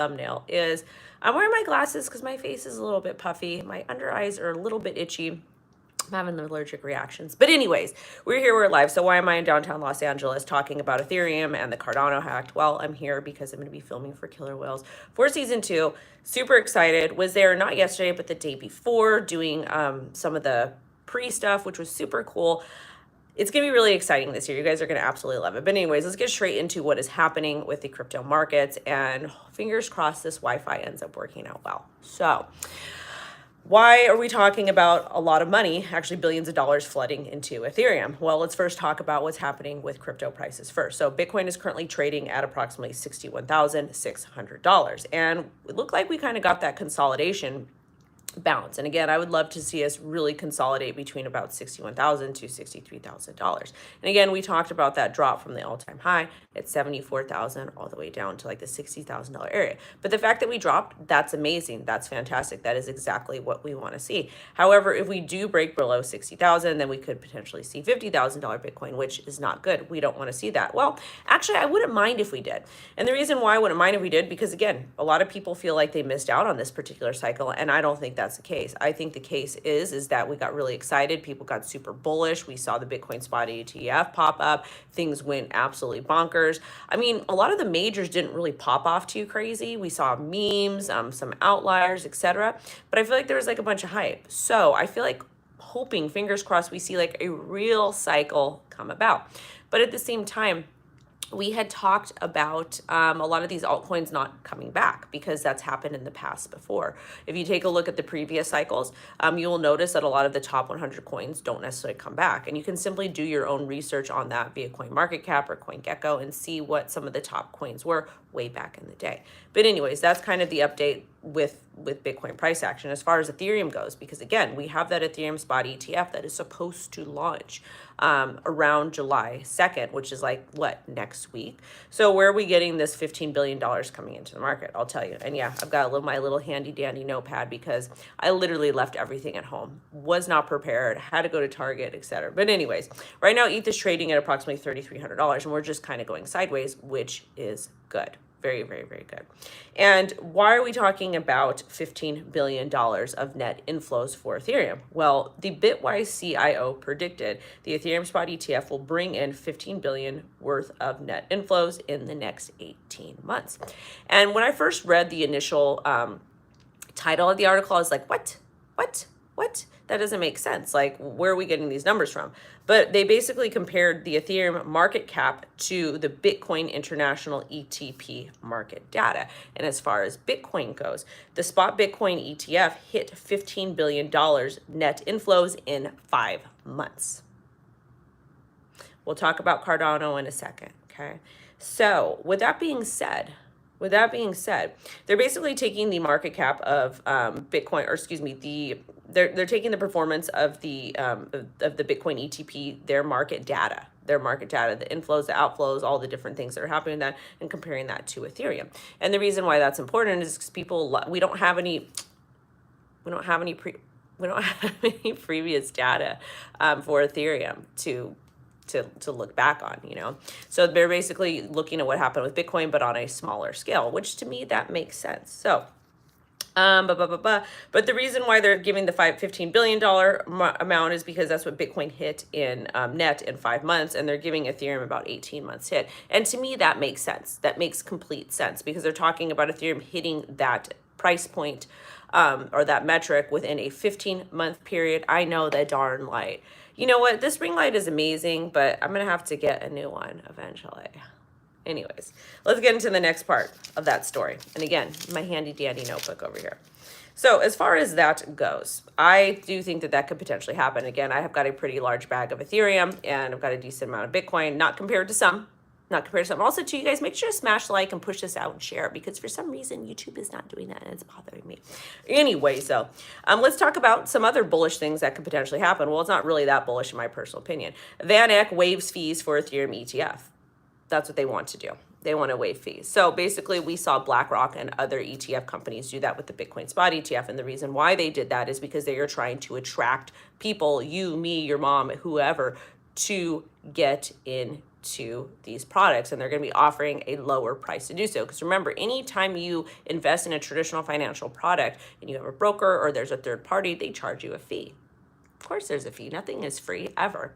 thumbnail is I'm wearing my glasses because my face is a little bit puffy. My under eyes are a little bit itchy. I'm having allergic reactions. But anyways, we're live. So why am I in downtown Los Angeles talking about Ethereum and the Cardano hack? Well, I'm here because I'm going to be filming for Killer Whales for season 2. Super excited. Was there not yesterday, but the day before, doing some of the pre-stuff, which was super cool. It's going to be really exciting this year. You guys are going to absolutely love it. But anyways, let's get straight into what is happening with the crypto markets, and fingers crossed this Wi-Fi ends up working out well. So why are we talking about a lot of money, actually billions of dollars, flooding into Ethereum? Well, let's first talk about what's happening with crypto prices first. So Bitcoin is currently trading at approximately $61,600. And it looked like we kind of got that consolidation bounce. And again, I would love to see us really consolidate between about $61,000 to $63,000. And again, we talked about that drop from the all-time high at $74,000 all the way down to like the $60,000 area. But the fact that we dropped, that's amazing. That's fantastic. That is exactly what we want to see. However, if we do break below 60,000, then we could potentially see $50,000 Bitcoin, which is not good. We don't want to see that. Well, actually, I wouldn't mind if we did. And the reason why I wouldn't mind if we did, because again, a lot of people feel like they missed out on this particular cycle, and I don't think that's the case. I think the case is that we got really excited. People got super bullish. We saw the Bitcoin spot ETF pop up. Things went absolutely bonkers. I mean, a lot of the majors didn't really pop off too crazy. We saw memes, some outliers, etc. But I feel like there was like a bunch of hype. So I feel like hoping, fingers crossed, we see like a real cycle come about. But at the same time, we had talked about a lot of these altcoins not coming back because that's happened in the past before. If you take a look at the previous cycles, you will notice that a lot of the top 100 coins don't necessarily come back. And you can simply do your own research on that via CoinMarketCap or CoinGecko and see what some of the top coins were way back in the day. But anyways, that's kind of the update with Bitcoin price action as far as Ethereum goes, because again, we have that Ethereum spot ETF that is supposed to launch around July 2nd, which is like what, next week. So where are we getting this $15 billion coming into the market? I'll tell you. And yeah, I've got my little handy dandy notepad because I literally left everything at home, was not prepared, had to go to Target, etc. But anyways, right now ETH is trading at approximately $3,300, and we're just kind of going sideways, which is good. Very, very, very good. And why are we talking about $15 billion of net inflows for Ethereum? Well, the Bitwise CIO predicted the Ethereum spot ETF will bring in $15 billion worth of net inflows in the next 18 months. And when I first read the initial title of the article, I was like, what? That doesn't make sense. Like, where are we getting these numbers from? But they basically compared the Ethereum market cap to the Bitcoin International ETP market data. And as far as Bitcoin goes, the spot Bitcoin ETF hit $15 billion net inflows in 5 months. We'll talk about Cardano in a second, okay? So with that being said, they're basically taking the market cap of Bitcoin, or excuse me, they're taking the performance of the Bitcoin ETP, their market data, the inflows, the outflows, all the different things that are happening in that, and comparing that to Ethereum. And the reason why that's important is because we don't have any previous data for Ethereum to look back on, you know. So they're basically looking at what happened with Bitcoin, but on a smaller scale, which to me, that makes sense. So, but the reason why they're giving the $15 billion amount is because that's what Bitcoin hit in net in 5 months, and they're giving Ethereum about 18 months hit. And to me, that makes sense. That makes complete sense because they're talking about Ethereum hitting that price point or that metric within a 15-month period. I know that darn light. You know what? This ring light is amazing, but I'm going to have to get a new one eventually. Anyways, let's get into the next part of that story. And again, my handy dandy notebook over here. So as far as that goes, I do think that could potentially happen. Again, I have got a pretty large bag of Ethereum, and I've got a decent amount of Bitcoin, not compared to some. Also, to you guys, make sure to smash the like and push this out and share it, because for some reason YouTube is not doing that and it's bothering me. Anyways, though, let's talk about some other bullish things that could potentially happen. Well, it's not really that bullish in my personal opinion. Vaneck waives fees for Ethereum ETF. That's what they want to do. They want to waive fees. So basically, we saw BlackRock and other ETF companies do that with the Bitcoin spot ETF. And the reason why they did that is because they are trying to attract people, you, me, your mom, whoever, to get in to these products, and they're going to be offering a lower price to do so. Because remember, anytime you invest in a traditional financial product and you have a broker or there's a third party, they charge you a fee. Of course there's a fee. Nothing is free ever.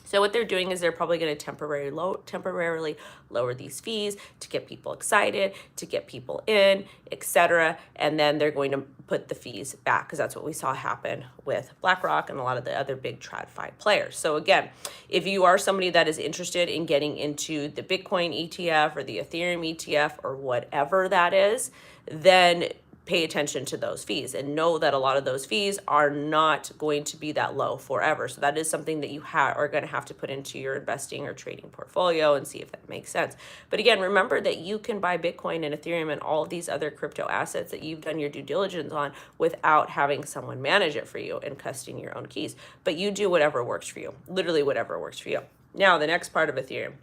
So what they're doing is they're probably going to temporarily lower these fees to get people excited, to get people in, etc. And then they're going to put the fees back, because that's what we saw happen with BlackRock and a lot of the other big TradFi players. So again, if you are somebody that is interested in getting into the Bitcoin ETF or the Ethereum ETF or whatever that is, then pay attention to those fees and know that a lot of those fees are not going to be that low forever. So that is something that you are going to have to put into your investing or trading portfolio and see if that makes sense. But again, remember that you can buy Bitcoin and Ethereum and all of these other crypto assets that you've done your due diligence on without having someone manage it for you and custody your own keys. But you do whatever works for you, literally whatever works for you. Now, the next part of Ethereum.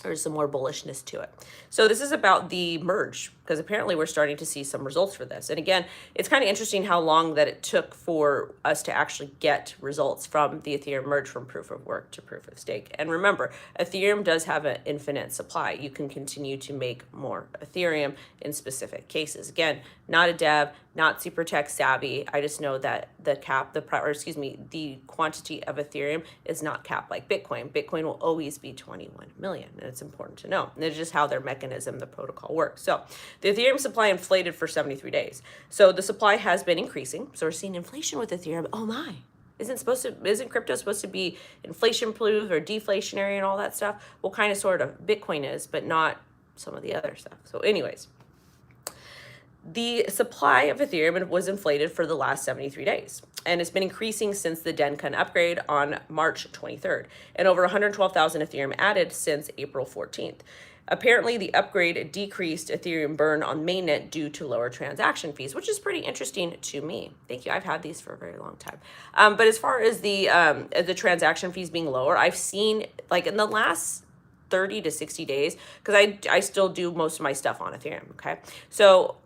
There's some more bullishness to it. So this is about the merge, because apparently we're starting to see some results for this. And again, it's kind of interesting how long that it took for us to actually get results from the Ethereum merge from proof of work to proof of stake. And remember, Ethereum does have an infinite supply. You can continue to make more Ethereum in specific cases. Again, not a dev, not super tech savvy. I just know that the quantity of Ethereum is not capped like Bitcoin. Bitcoin will always be 21 million, and it's important to know. And it's just how their mechanism, the protocol works. So the Ethereum supply inflated for 73 days. So the supply has been increasing. So we're seeing inflation with Ethereum. Oh my. Isn't crypto supposed to be inflation proof or deflationary and all that stuff? Well, kind of sort of. Bitcoin is, but not some of the other stuff. So anyways, the supply of Ethereum was inflated for the last 73 days, and it's been increasing since the Denkan upgrade on March 23rd, and over 112,000 Ethereum added since April 14th. Apparently, the upgrade decreased Ethereum burn on mainnet due to lower transaction fees, which is pretty interesting to me. Thank you. I've had these for a very long time. But as far as the transaction fees being lower, I've seen, like, in the last 30 to 60 days, because I still do most of my stuff on Ethereum, okay? So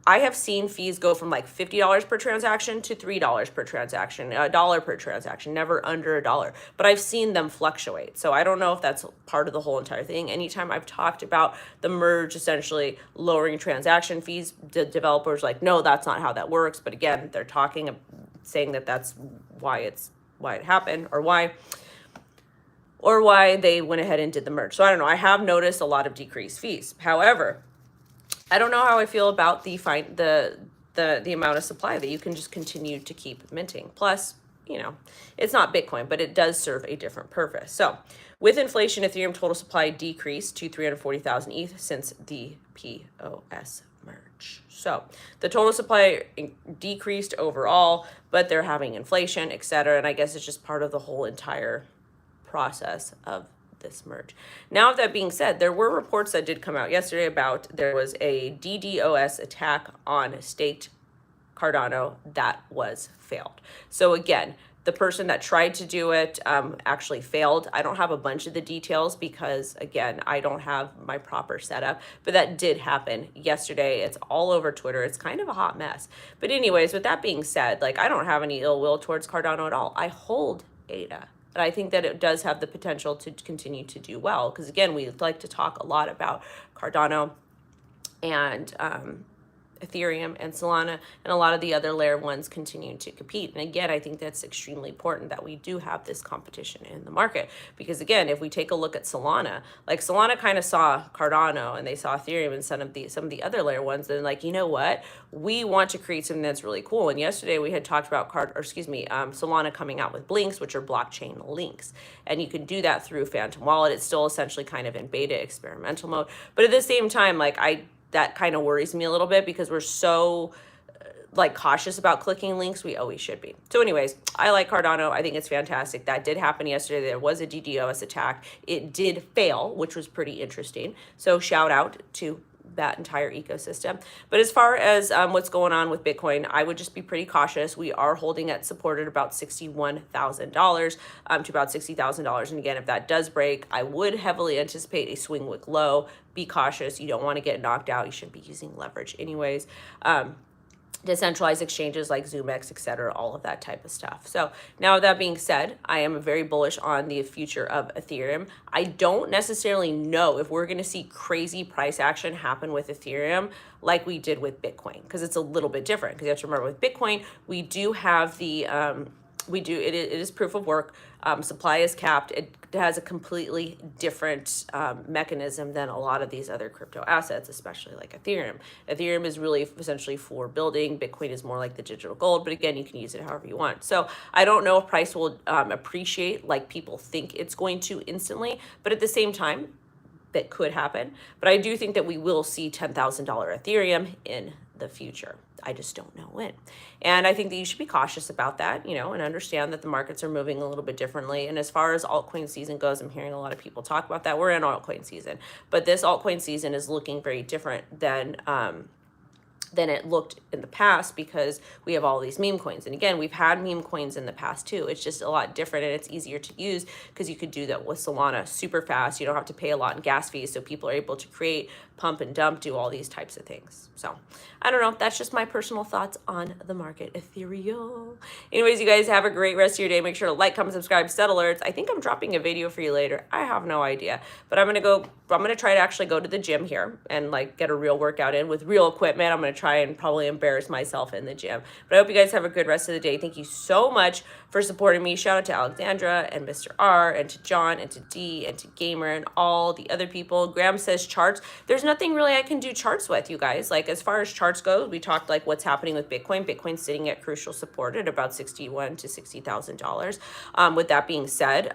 I have seen fees go from like $50 per transaction to $3 per transaction, $1 per transaction, never under $1. But I've seen them fluctuate. So I don't know if that's part of the whole entire thing. Anytime I've talked about the merge essentially lowering transaction fees, the developers like, no, that's not how that works. But again, they're saying that that's why it happened, or why they went ahead and did the merge. So I don't know. I have noticed a lot of decreased fees. However, I don't know how I feel about the amount of supply that you can just continue to keep minting. Plus, you know, it's not Bitcoin, but it does serve a different purpose. So with inflation, Ethereum total supply decreased to 340,000 ETH since the POS merge. So the total supply decreased overall, but they're having inflation, etc. And I guess it's just part of the whole entire process of this merge. Now, that being said, there were reports that did come out yesterday about there was a DDoS attack on staked Cardano that was failed. So again, the person that tried to do it actually failed. I don't have a bunch of the details because, again, I don't have my proper setup, but that did happen yesterday. It's all over Twitter. It's kind of a hot mess. But anyways, with that being said, like, I don't have any ill will towards Cardano at all. I hold ADA. But I think that it does have the potential to continue to do well. Because again, we like to talk a lot about Cardano and Ethereum and Solana and a lot of the other layer ones continuing to compete. And again, I think that's extremely important that we do have this competition in the market. Because again, if we take a look at Solana, like Solana kind of saw Cardano and they saw Ethereum and some of the other layer ones, and like, you know what? We want to create something that's really cool. And yesterday we had talked about Solana coming out with blinks, which are blockchain links. And you can do that through Phantom Wallet. It's still essentially kind of in beta experimental mode. But at the same time, like, that kind of worries me a little bit because we're so cautious about clicking links. We always should be. So anyways, I like Cardano. I think it's fantastic. That did happen yesterday. There was a DDoS attack. It did fail, which was pretty interesting. So shout out to that entire ecosystem. But as far as what's going on with Bitcoin, I would just be pretty cautious. We are holding it supported about $61,000 to about $60,000. And again, if that does break, I would heavily anticipate a swing wick low. Be cautious. You don't want to get knocked out. You shouldn't be using leverage anyways. decentralized exchanges like ZoomX, et cetera, all of that type of stuff. So now that being said, I am very bullish on the future of Ethereum. I don't necessarily know if we're going to see crazy price action happen with Ethereum like we did with Bitcoin, because it's a little bit different. Because you have to remember with Bitcoin, we do have the it is proof of work. Supply is capped. It has a completely different mechanism than a lot of these other crypto assets, especially like Ethereum. Ethereum is really essentially for building. Bitcoin is more like the digital gold, but again, you can use it however you want. So I don't know if price will appreciate like people think it's going to instantly, but at the same time, that could happen. But I do think that we will see $10,000 Ethereum in the future. I just don't know when. And I think that you should be cautious about that, you know, and understand that the markets are moving a little bit differently. And as far as altcoin season goes, I'm hearing a lot of people talk about that. We're in altcoin season, but this altcoin season is looking very different than it looked in the past, because we have all these meme coins. And again, we've had meme coins in the past too. It's just a lot different, and it's easier to use because you could do that with Solana super fast. You don't have to pay a lot in gas fees, so people are able to create, pump and dump, do all these types of things. So I don't know, that's just my personal thoughts on the market Ethereum. Anyways, you guys have a great rest of your day. Make sure to like, comment, subscribe, set alerts. I think I'm dropping a video for you later. I have no idea, but I'm gonna try to actually go to the gym here and like get a real workout in with real equipment. I'm gonna try and probably embarrass myself in the gym. But I hope you guys have a good rest of the day. Thank you so much for supporting me. Shout out to Alexandra and Mr. R and to John and to D and to Gamer and all the other people. Graham says charts. There's nothing really I can do charts with, you guys. Like as far as charts go, we talked like what's happening with Bitcoin. Bitcoin's sitting at crucial support at about $61,000 to $60,000. With that being said,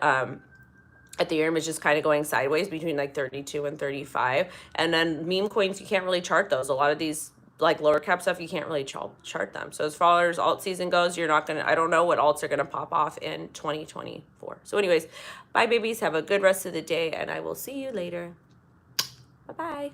Ethereum is just kind of going sideways between like 32 and 35. And then meme coins, you can't really chart those. A lot of these like lower cap stuff, you can't really chart them. So as far as alt season goes, you're not gonna, I don't know what alts are gonna pop off in 2024. So anyways, bye babies, have a good rest of the day, and I will see you later. Bye-bye.